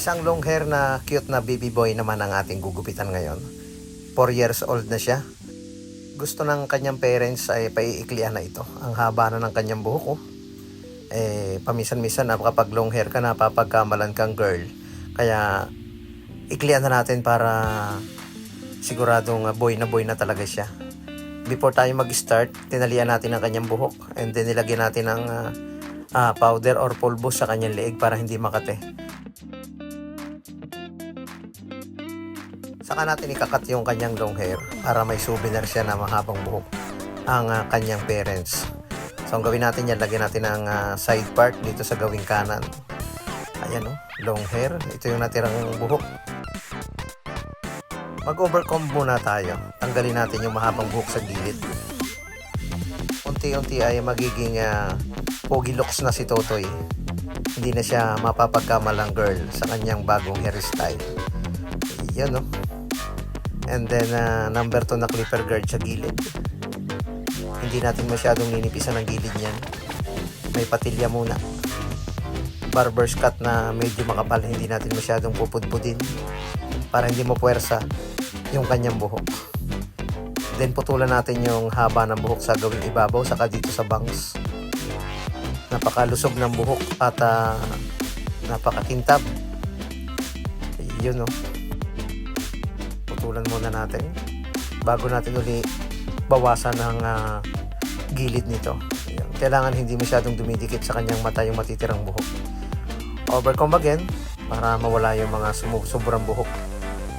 Isang long hair na cute na baby boy naman ang ating gugupitan ngayon. 4 years old na siya. Gusto ng kanyang parents ay paiiklian na ito. Ang haba na ng kanyang buhok. Pamisan-misan na kapag long hair ka, napapagkamalan kang girl. Kaya iklian na natin para siguradong boy na talaga siya. Before tayo mag-start, tinalian natin ang kanyang buhok. And then nilagyan natin ng powder or pulbo sa kanyang leeg para hindi makate. Saka natin ikakat yung kanyang long hair para may souvenir siya na mahabang buhok ang kanyang parents. So ang gawin natin yan, lagyan natin ang side part dito sa gawing kanan. Ayan o, long hair. Ito yung natirang buhok. Mag-overcomb muna tayo. Tanggalin natin yung mahabang buhok sa gilid. Unti-unti ay magiging pogi looks na si Totoy. Hindi na siya mapapagkamalang girl sa kanyang bagong hairstyle. Yan o. And then number 2 na clipper guard sa gilid. Hindi natin masyadong ninipisan ang gilid niyan. May patilya muna. Barber's cut na medyo makapal, hindi natin masyadong pupudpudin para hindi mapuwersa yung kanyang buhok. Then putulan natin yung haba ng buhok sa gawing ibabaw, saka dito sa bangs. Napakalusog ng buhok at napakakintab. Yun o. Putulan muna natin bago natin uli bawasan ng gilid nito. Ayan. Kailangan hindi masyadong dumidikit sa kanyang mata yung matitirang buhok. Overcomb again para mawala yung mga sobrang buhok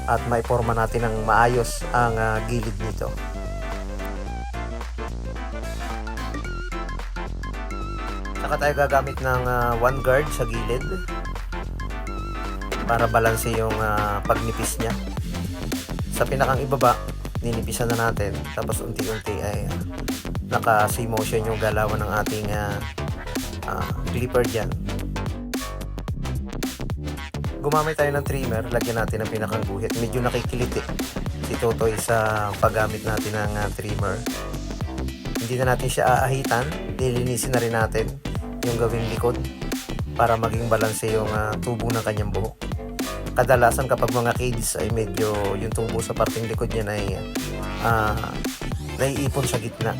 at maiporma natin ng maayos ang gilid nito. Saka tayo gagamit ng one guard sa gilid para balanse yung pagnipis niya. Sa pinakang ibaba, ninipisan na natin. Tapos unti-unti ay naka-C motion yung galawan ng ating clipper dyan. Gumamit tayo ng trimmer. Lagyan natin ang pinakang guhit. Medyo nakikiliti si Totoy sa paggamit natin ng trimmer. Hindi na natin siya aahitan. Lilinisin na rin natin yung gawing likod para maging balanse yung tubo ng kanyang buhok. Kadalasan kapag mga kids ay medyo yung tubo sa parting likod niya ay naiipon sa gitna.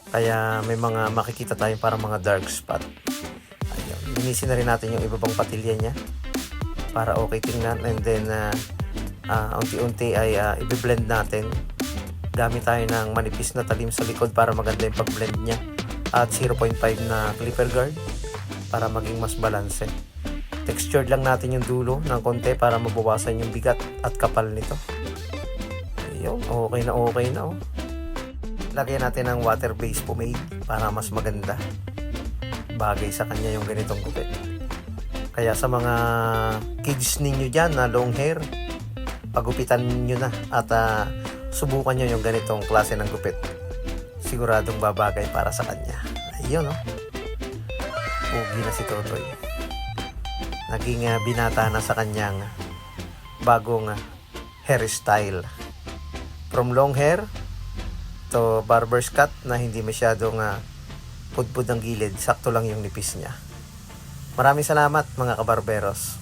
Kaya may mga makikita tayong parang mga dark spot. Ayun. Linisin na rin natin yung ibabang patilya niya para okay tingnan. And then unti-unti ay i-blend natin. Gamit tayo ng manipis na talim sa likod para maganda yung pag-blend niya. At 0.5 na clipper guard para maging mas balanse. Textured lang natin yung dulo ng konti para mabawasan yung bigat at kapal nito. Ayun, okay na oh. Lagyan natin ng water-based pomade para mas maganda. Bagay sa kanya yung ganitong gupit. Kaya sa mga kids ninyo dyan na long hair, pagupitan nyo na at subukan nyo yung ganitong klase ng gupit. Siguradong babagay para sa kanya. Ayun Pugi na si Totoy. Naging binata na sa kanyang bagong hairstyle. From long hair to barber's cut na hindi masyadong pudpud ang gilid, sakto lang yung nipis niya. Maraming salamat mga kabarberos.